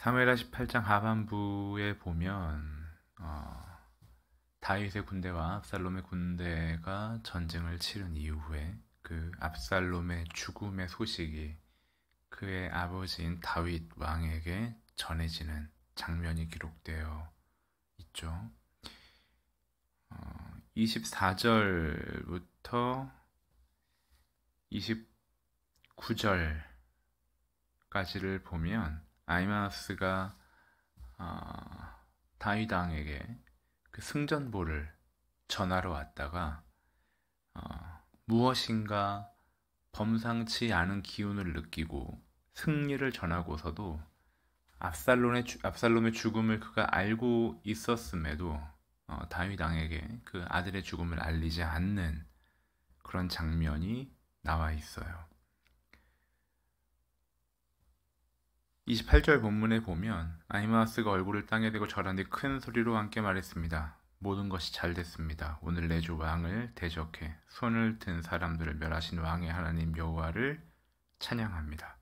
사무엘하 18장 하반부에 보면 다윗의 군대와 압살롬의 군대가 전쟁을 치른 이후에 그 압살롬의 죽음의 소식이 그의 아버지인 다윗 왕에게 전해지는 장면이 기록되어 있죠. 24절부터 29절까지를 보면 아히마아스가 다윗 왕에게 그 승전보를 전하러 왔다가 무엇인가 범상치 않은 기운을 느끼고 승리를 전하고서도 압살롬의 죽음을 그가 알고 있었음에도 다윗 왕에게 그 아들의 죽음을 알리지 않는 그런 장면이 나와 있어요. 28절 본문에 보면 아히마아스가 얼굴을 땅에 대고 절한 뒤 큰 소리로 함께 말했습니다. 모든 것이 잘 됐습니다. 오늘 내 주 왕을 대적해 손을 든 사람들을 멸하신 왕의 하나님 여호와를 찬양합니다.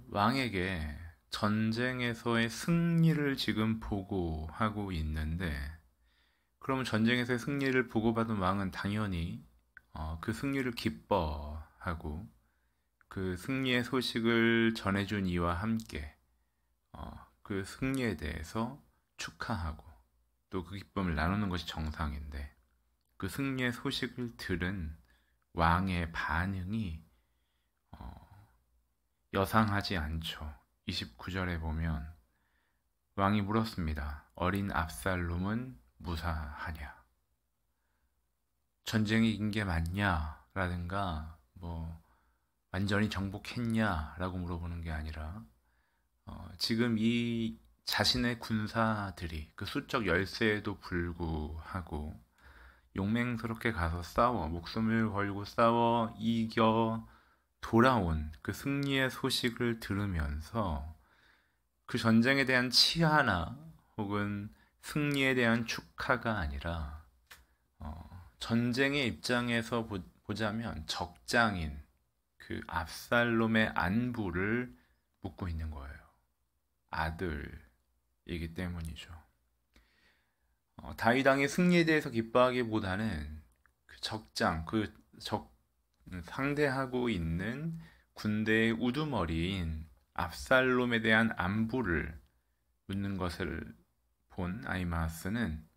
왕에게 전쟁에서의 승리를 지금 보고하고 있는데, 그러면 전쟁에서의 승리를 보고받은 왕은 당연히 그 승리를 기뻐하고 그 승리의 소식을 전해준 이와 함께 그 승리에 대해서 축하하고 또 그 기쁨을 나누는 것이 정상인데, 그 승리의 소식을 들은 왕의 반응이 여상하지 않죠. 29절에 보면 왕이 물었습니다. 어린 압살롬은 무사하냐? 전쟁에 이긴 게 맞냐? 라든가 완전히 정복했냐? 라고 물어보는 게 아니라 지금 이 자신의 군사들이 그 수적 열세에도 불구하고 용맹스럽게 가서 싸워 목숨을 걸고 싸워 이겨 돌아온 그 승리의 소식을 들으면서 그 전쟁에 대한 치하나 혹은 승리에 대한 축하가 아니라 전쟁의 입장에서 보자면 적장인 그 압살롬의 안부를 묻고 있는 거예요. 아들이기 때문이죠. 다윗 왕의 승리에 대해서 기뻐하기보다는 그 적장, 상대하고 있는 군대의 우두머리인 압살롬에 대한 안부를 묻는 것을 본 아히마아스는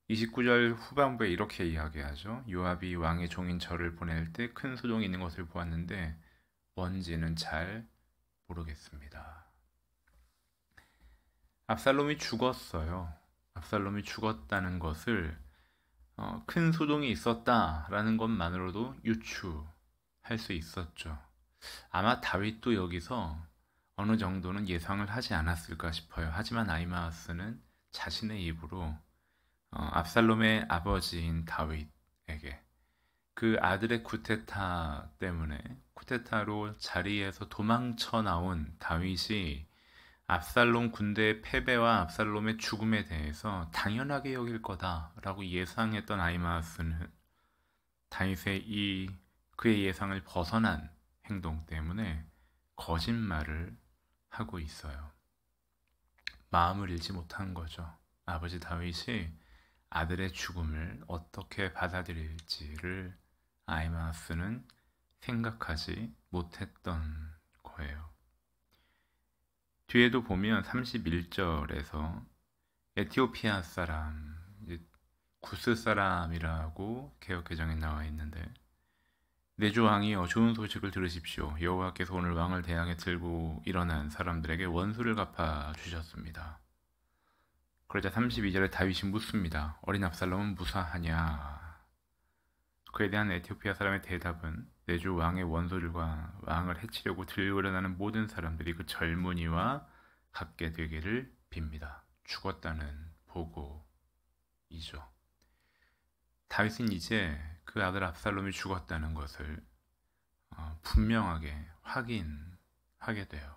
29절 후반부에 이렇게 이야기하죠. 요압이 왕의 종인 저를 보낼 때 큰 소동이 있는 것을 보았는데 뭔지는 잘 모르겠습니다. 압살롬이 죽었어요. 압살롬이 죽었다는 것을 큰 소동이 있었다라는 것만으로도 유추할 수 있었죠. 아마 다윗도 여기서 어느 정도는 예상을 하지 않았을까 싶어요. 하지만 아히마아스는 자신의 입으로 압살롬의 아버지인 다윗에게 그 아들의 쿠데타 때문에 쿠데타로 자리에서 도망쳐 나온 다윗이 압살롬 군대의 패배와 압살롬의 죽음에 대해서 당연하게 여길 거다라고 예상했던 아히마아스는 다윗의 그의 예상을 벗어난 행동 때문에 거짓말을 하고 있어요. 마음을 잃지 못한 거죠. 아버지 다윗이 아들의 죽음을 어떻게 받아들일지를 아히마아스는 생각하지 못했던 거예요. 뒤에도 보면 31절에서 에티오피아 사람, 구스 사람이라고 개역개정에 나와 있는데, 내 주 왕이여 좋은 소식을 들으십시오. 여호와께서 오늘 왕을 대항해 들고 일어난 사람들에게 원수를 갚아 주셨습니다. 그러자 32절에 다윗이 묻습니다. 어린 압살롬은 무사하냐? 그에 대한 에티오피아 사람의 대답은 내 주 왕의 원수들과 왕을 해치려고 들고 일어나는 모든 사람들이 그 젊은이와 같게 되기를 빕니다. 죽었다는 보고이죠. 다윗은 이제 그 아들 압살롬이 죽었다는 것을 분명하게 확인하게 돼요.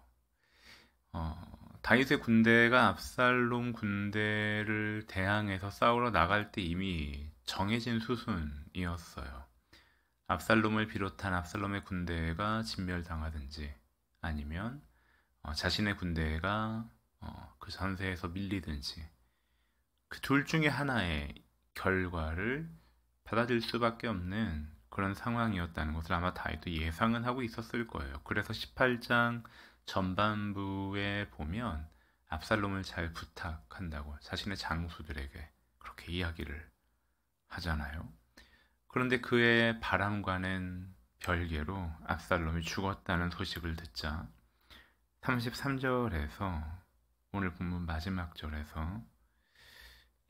다윗의 군대가 압살롬 군대를 대항해서 싸우러 나갈 때 이미 정해진 수순이었어요. 압살롬을 비롯한 압살롬의 군대가 진멸당하든지 아니면 자신의 군대가 그 전세에서 밀리든지 그 둘 중에 하나의 결과를 받아들일 수밖에 없는 그런 상황이었다는 것을 아마 다윗도 예상은 하고 있었을 거예요. 그래서 18장 전반부에 보면 압살롬을 잘 부탁한다고 자신의 장수들에게 그렇게 이야기를 하잖아요. 그런데 그의 바람과는 별개로 압살롬이 죽었다는 소식을 듣자 33절에서 오늘 본문 마지막 절에서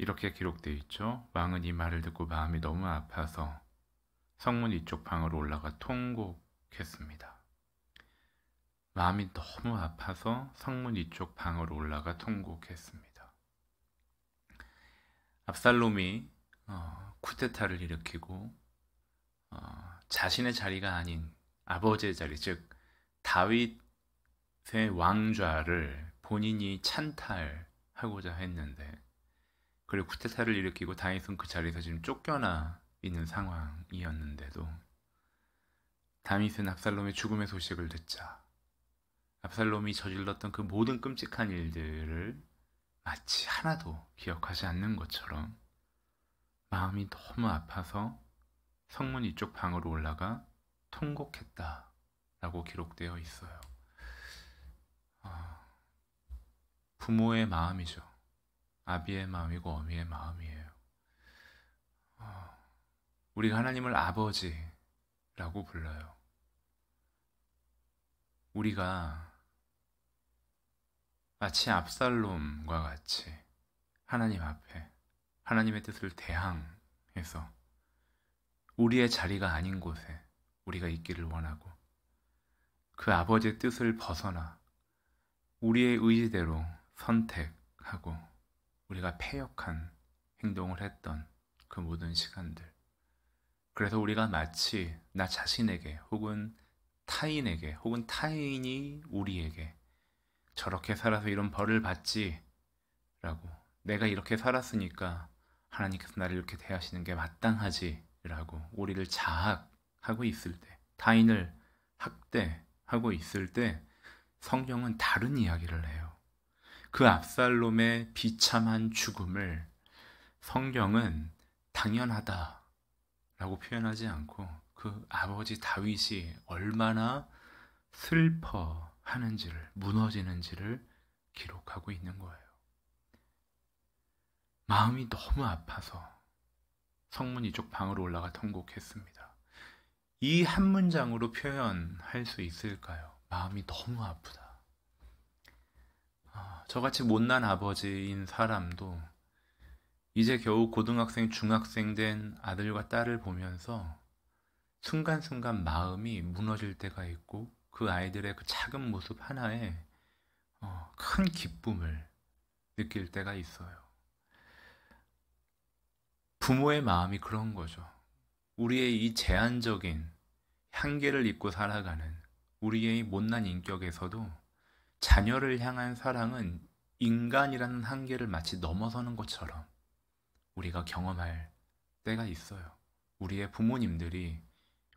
이렇게 기록되어 있죠. 왕은 이 말을 듣고 마음이 너무 아파서 성문 위쪽 방으로 올라가 통곡했습니다. 마음이 너무 아파서 성문 위쪽 방으로 올라가 통곡했습니다. 압살롬이 쿠데타를 일으키고 자신의 자리가 아닌 아버지의 자리, 즉 다윗의 왕좌를 본인이 찬탈하고자 했는데, 그리고 쿠데타를 일으키고 다윗은 그 자리에서 지금 쫓겨나 있는 상황이었는데도 다윗은 압살롬의 죽음의 소식을 듣자 압살롬이 저질렀던 그 모든 끔찍한 일들을 마치 하나도 기억하지 않는 것처럼 마음이 너무 아파서 성문 이쪽 방으로 올라가 통곡했다라고 기록되어 있어요. 부모의 마음이죠. 아비의 마음이고 어미의 마음이에요. 우리가 하나님을 아버지라고 불러요. 우리가 마치 압살롬과 같이 하나님 앞에 하나님의 뜻을 대항해서 우리의 자리가 아닌 곳에 우리가 있기를 원하고, 그 아버지의 뜻을 벗어나 우리의 의지대로 선택하고 우리가 패역한 행동을 했던 그 모든 시간들, 그래서 우리가 마치 나 자신에게 혹은 타인에게 혹은 타인이 우리에게 저렇게 살아서 이런 벌을 받지 라고, 내가 이렇게 살았으니까 하나님께서 나를 이렇게 대하시는 게 마땅하지 라고 우리를 자학하고 있을 때, 타인을 학대하고 있을 때 성경은 다른 이야기를 해요. 그 압살롬의 비참한 죽음을 성경은 당연하다 라고 표현하지 않고 그 아버지 다윗이 얼마나 슬퍼하는지를, 무너지는지를 기록하고 있는 거예요. 마음이 너무 아파서 성문 이쪽 방으로 올라가 통곡했습니다. 이 한 문장으로 표현할 수 있을까요? 마음이 너무 아프다. 저같이 못난 아버지인 사람도 이제 겨우 고등학생, 중학생 된 아들과 딸을 보면서 순간순간 마음이 무너질 때가 있고, 그 아이들의 그 작은 모습 하나에 큰 기쁨을 느낄 때가 있어요. 부모의 마음이 그런 거죠. 우리의 이 제한적인 한계를 잊고 살아가는 우리의 못난 인격에서도 자녀를 향한 사랑은 인간이라는 한계를 마치 넘어서는 것처럼 우리가 경험할 때가 있어요. 우리의 부모님들이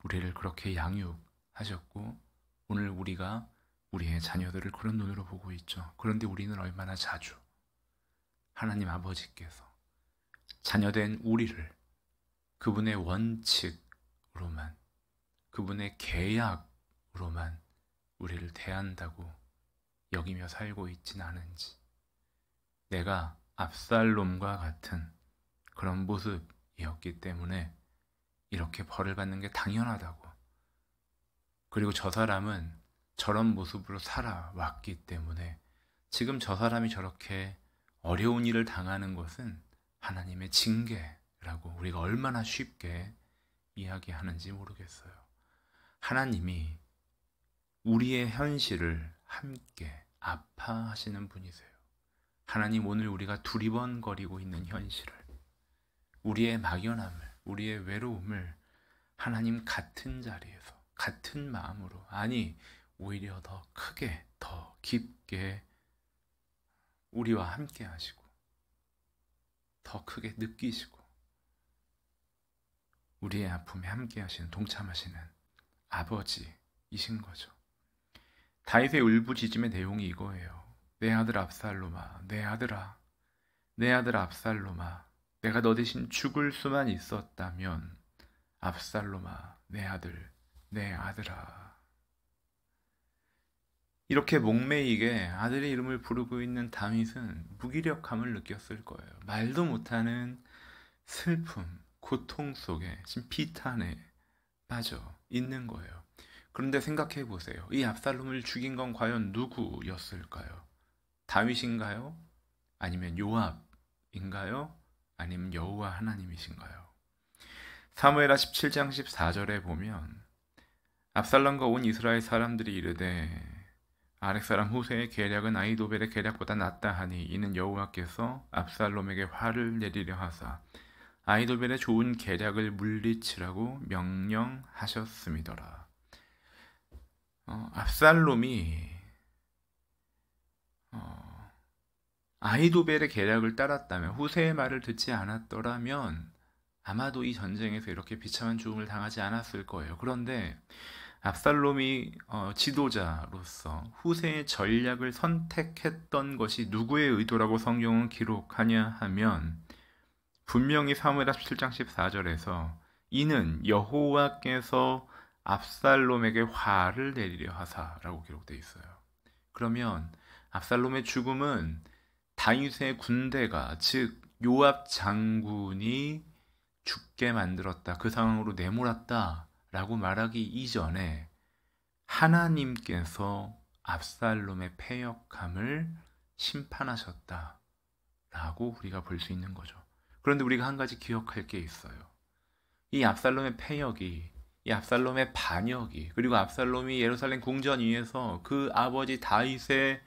우리를 그렇게 양육하셨고 오늘 우리가 우리의 자녀들을 그런 눈으로 보고 있죠. 그런데 우리는 얼마나 자주 하나님 아버지께서 자녀된 우리를 그분의 원칙으로만, 그분의 계약으로만 우리를 대한다고 여기며 살고 있진 않은지, 내가 압살롬과 같은 그런 모습이었기 때문에 이렇게 벌을 받는 게 당연하다고, 그리고 저 사람은 저런 모습으로 살아왔기 때문에 지금 저 사람이 저렇게 어려운 일을 당하는 것은 하나님의 징계라고 우리가 얼마나 쉽게 이야기하는지 모르겠어요. 하나님이 우리의 현실을 함께 아파하시는 분이세요. 하나님, 오늘 우리가 두리번거리고 있는 현실을, 우리의 막연함을, 우리의 외로움을 하나님 같은 자리에서 같은 마음으로, 아니 오히려 더 크게 더 깊게 우리와 함께 하시고 더 크게 느끼시고 우리의 아픔에 함께 하시는, 동참하시는 아버지이신 거죠. 다윗의 울부짖음의 내용이 이거예요. 내 아들 압살롬아, 내 아들아, 내 아들 압살롬아, 내가 너 대신 죽을 수만 있었다면 압살롬아, 내 아들, 내 아들아. 이렇게 목매이게 아들의 이름을 부르고 있는 다윗은 무기력함을 느꼈을 거예요. 말도 못하는 슬픔, 고통 속에 지금 비탄에 빠져 있는 거예요. 그런데 생각해 보세요. 이 압살롬을 죽인 건 과연 누구였을까요? 다윗인가요? 아니면 요압인가요? 아니면 여호와 하나님이신가요? 사무엘하 17장 14절에 보면 압살롬과 온 이스라엘 사람들이 이르되 아렉 사람 후세의 계략은 아히도벨의 계략보다 낫다 하니 이는 여호와께서 압살롬에게 화를 내리려 하사 아히도벨의 좋은 계략을 물리치라고 명령하셨음이더라. 압살롬이 아히도벨의 계략을 따랐다면, 후세의 말을 듣지 않았더라면 아마도 이 전쟁에서 이렇게 비참한 죽음을 당하지 않았을 거예요. 그런데 압살롬이 지도자로서 후세의 전략을 선택했던 것이 누구의 의도라고 성경은 기록하냐 하면 분명히 사무엘하 17장 14절에서 이는 여호와께서 압살롬에게 화를 내리려 하사라고 기록되어 있어요. 그러면 압살롬의 죽음은 다윗의 군대가, 즉 요압 장군이 죽게 만들었다, 그 상황으로 내몰았다 라고 말하기 이전에 하나님께서 압살롬의 패역함을 심판하셨다 라고 우리가 볼 수 있는 거죠. 그런데 우리가 한 가지 기억할 게 있어요. 이 압살롬의 패역이, 이 압살롬의 반역이, 그리고 압살롬이 예루살렘 궁전 위에서 그 아버지 다윗의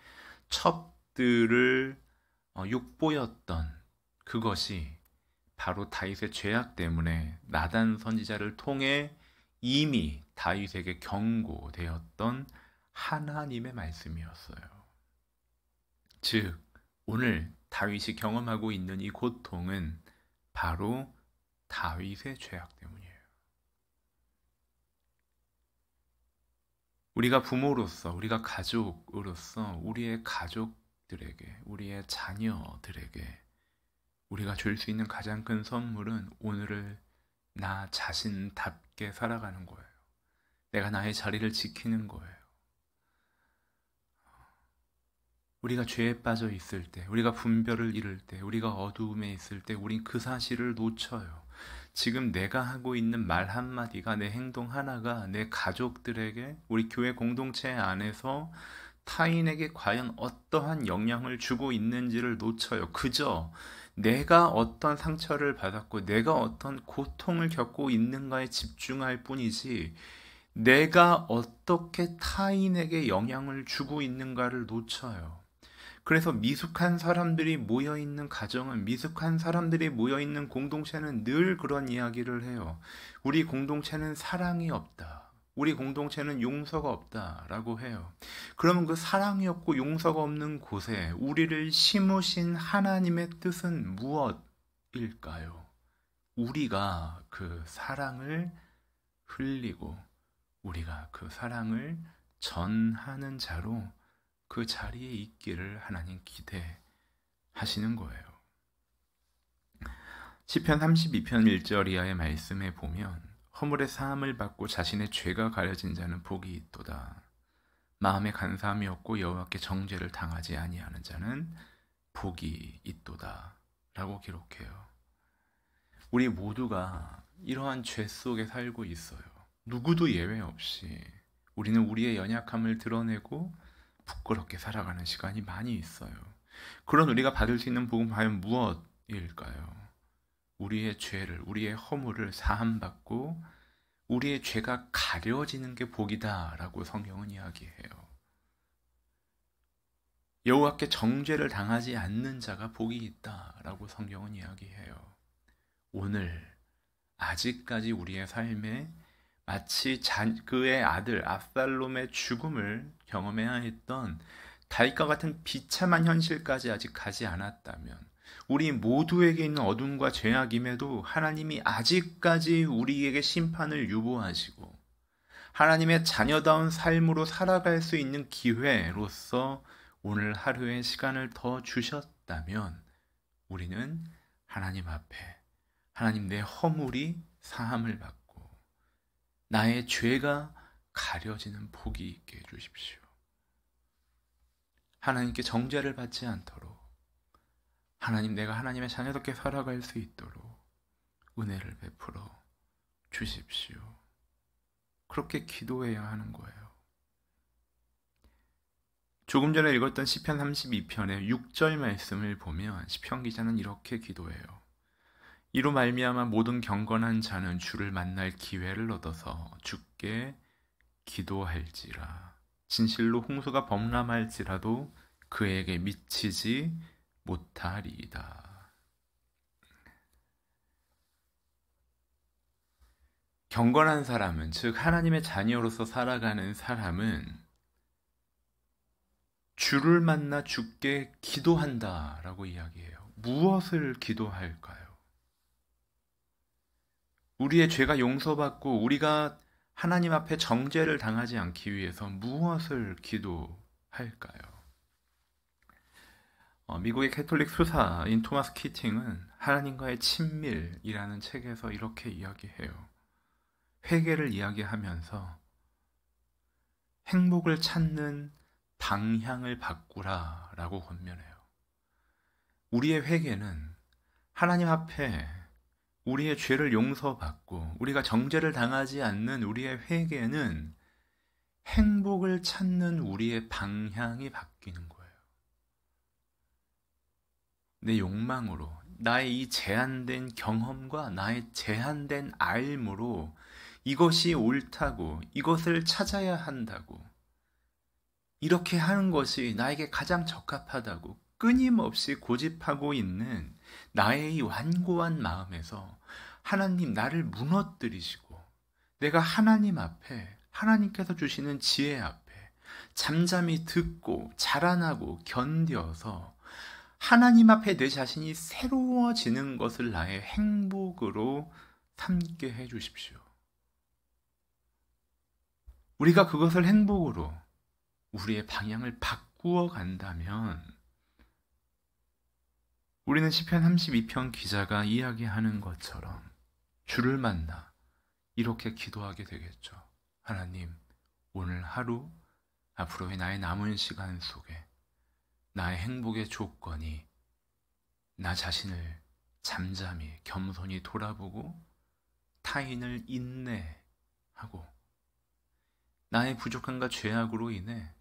첩들을 욕보였던 그것이 바로 다윗의 죄악 때문에 나단 선지자를 통해 이미 다윗에게 경고되었던 하나님의 말씀이었어요. 즉 오늘 다윗이 경험하고 있는 이 고통은 바로 다윗의 죄악 때문이에요. 우리가 부모로서, 우리가 가족으로서 우리의 가족들에게, 우리의 자녀들에게 우리가 줄 수 있는 가장 큰 선물은 오늘을 나 자신답게 살아가는 거예요. 내가 나의 자리를 지키는 거예요. 우리가 죄에 빠져 있을 때, 우리가 분별을 잃을 때, 우리가 어두움에 있을 때 우린 그 사실을 놓쳐요. 지금 내가 하고 있는 말 한마디가, 내 행동 하나가 내 가족들에게, 우리 교회 공동체 안에서 타인에게 과연 어떠한 영향을 주고 있는지를 놓쳐요. 그저 내가 어떤 상처를 받았고 내가 어떤 고통을 겪고 있는가에 집중할 뿐이지 내가 어떻게 타인에게 영향을 주고 있는가를 놓쳐요. 그래서 미숙한 사람들이 모여있는 가정은, 미숙한 사람들이 모여있는 공동체는 늘 그런 이야기를 해요. 우리 공동체는 사랑이 없다. 우리 공동체는 용서가 없다라고 해요. 그러면 그 사랑이 없고 용서가 없는 곳에 우리를 심으신 하나님의 뜻은 무엇일까요? 우리가 그 사랑을 흘리고 우리가 그 사랑을 전하는 자로 그 자리에 있기를 하나님 기대하시는 거예요. 시편 32편 1절 이하의 말씀에 보면 허물의 사함을 받고 자신의 죄가 가려진 자는 복이 있도다. 마음에 간사함이 없고 여호와께 정죄를 당하지 아니하는 자는 복이 있도다 라고 기록해요. 우리 모두가 이러한 죄 속에 살고 있어요. 누구도 예외 없이 우리는 우리의 연약함을 드러내고 부끄럽게 살아가는 시간이 많이 있어요. 그런 우리가 받을 수 있는 복은 과연 무엇일까요? 우리의 죄를, 우리의 허물을 사함받고 우리의 죄가 가려지는 게 복이다라고 성경은 이야기해요. 여호와께 정죄를 당하지 않는 자가 복이 있다라고 성경은 이야기해요. 오늘 아직까지 우리의 삶에 마치 그의 아들 압살롬의 죽음을 경험해야 했던 다윗과 같은 비참한 현실까지 아직 가지 않았다면, 우리 모두에게 있는 어둠과 죄악임에도 하나님이 아직까지 우리에게 심판을 유보하시고 하나님의 자녀다운 삶으로 살아갈 수 있는 기회로서 오늘 하루의 시간을 더 주셨다면 우리는 하나님 앞에 하나님 내 허물이 사함을 받고 나의 죄가 가려지는 복이 있게 해주십시오. 하나님께 정죄를 받지 않도록 하나님 내가 하나님의 자녀답게 살아갈 수 있도록 은혜를 베풀어 주십시오. 그렇게 기도해야 하는 거예요. 조금 전에 읽었던 시편 32편의 6절 말씀을 보면 시편 기자는 이렇게 기도해요. 이로 말미암아 모든 경건한 자는 주를 만날 기회를 얻어서 주께 기도할지라. 진실로 홍수가 범람할지라도 그에게 미치지 못하리이다. 경건한 사람은, 즉 하나님의 자녀로서 살아가는 사람은 주를 만나 주께 기도한다라고 이야기해요. 무엇을 기도할까요? 우리의 죄가 용서받고 우리가 하나님 앞에 정죄를 당하지 않기 위해서 무엇을 기도할까요? 미국의 캐톨릭 수사인 토마스 키팅은 하나님과의 친밀이라는 책에서 이렇게 이야기해요. 회개를 이야기하면서 행복을 찾는 방향을 바꾸라 라고 권면해요. 우리의 회개는 하나님 앞에 우리의 죄를 용서받고 우리가 정죄를 당하지 않는 우리의 회개는 행복을 찾는 우리의 방향이 바뀌는 거예요. 내 욕망으로, 나의 이 제한된 경험과 나의 제한된 알므로 이것이 옳다고, 이것을 찾아야 한다고, 이렇게 하는 것이 나에게 가장 적합하다고 끊임없이 고집하고 있는 나의 이 완고한 마음에서 하나님 나를 무너뜨리시고 내가 하나님 앞에 하나님께서 주시는 지혜 앞에 잠잠히 듣고 자라나고 견뎌서 하나님 앞에 내 자신이 새로워지는 것을 나의 행복으로 삼게 해주십시오. 우리가 그것을 행복으로 우리의 방향을 바꾸어 간다면 우리는 시편 32편 기자가 이야기하는 것처럼 주를 만나 이렇게 기도하게 되겠죠. 하나님, 오늘 하루 앞으로의 나의 남은 시간 속에 나의 행복의 조건이 나 자신을 잠잠히 겸손히 돌아보고 타인을 인내하고 나의 부족함과 죄악으로 인해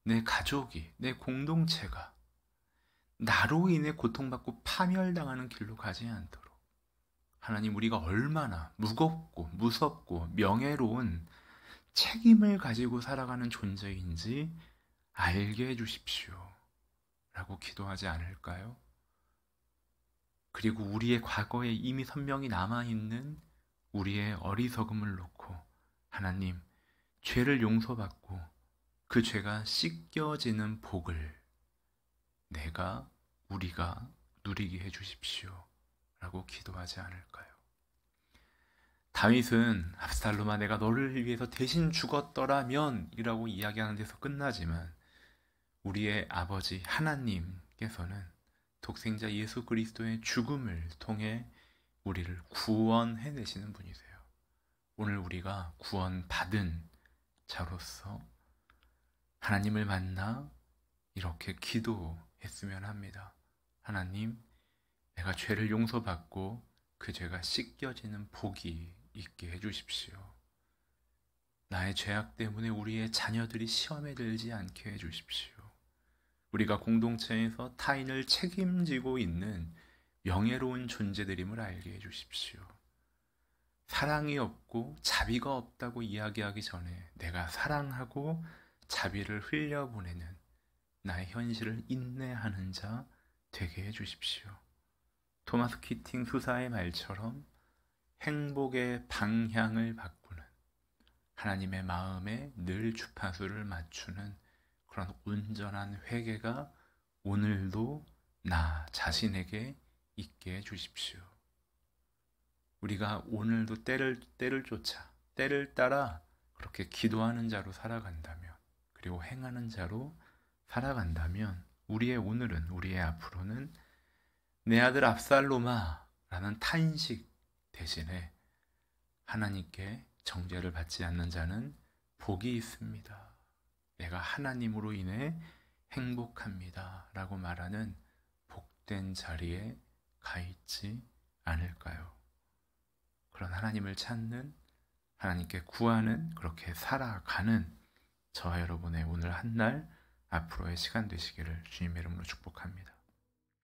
내 가족이, 내 공동체가 나로 인해 고통받고 파멸당하는 길로 가지 않도록 하나님 우리가 얼마나 무겁고 무섭고 명예로운 책임을 가지고 살아가는 존재인지 알게 해주십시오 라고 기도하지 않을까요? 그리고 우리의 과거에 이미 선명히 남아있는 우리의 어리석음을 놓고 하나님 죄를 용서받고 그 죄가 씻겨지는 복을 우리가 누리게 해주십시오 라고 기도하지 않을까요? 다윗은 압살롬아 내가 너를 위해서 대신 죽었더라면 이라고 이야기하는 데서 끝나지만 우리의 아버지 하나님께서는 독생자 예수 그리스도의 죽음을 통해 우리를 구원해내시는 분이세요. 오늘 우리가 구원받은 자로서 하나님을 만나 이렇게 기도했으면 합니다. 하나님, 내가 죄를 용서받고 그 죄가 씻겨지는 복이 있게 해주십시오. 나의 죄악 때문에 우리의 자녀들이 시험에 들지 않게 해주십시오. 우리가 공동체에서 타인을 책임지고 있는 명예로운 존재들임을 알게 해주십시오. 사랑이 없고 자비가 없다고 이야기하기 전에 내가 사랑하고 자비를 흘려보내는 나의 현실을 인내하는 자 되게 해주십시오. 토마스 키팅 수사의 말처럼 행복의 방향을 바꾸는 하나님의 마음에 늘 주파수를 맞추는 그런 온전한 회개가 오늘도 나 자신에게 있게 해주십시오. 우리가 오늘도 때를 쫓아 때를 따라 그렇게 기도하는 자로 살아간다면, 그리고 행하는 자로 살아간다면 우리의 오늘은, 우리의 앞으로는 내 아들 압살롬아 라는 탄식 대신에 하나님께 정죄를 받지 않는 자는 복이 있습니다. 내가 하나님으로 인해 행복합니다 라고 말하는 복된 자리에 가 있지 않을까요? 그런 하나님을 찾는, 하나님께 구하는, 그렇게 살아가는 저와 여러분의 오늘 한 날, 앞으로의 시간 되시기를 주님의 이름으로 축복합니다.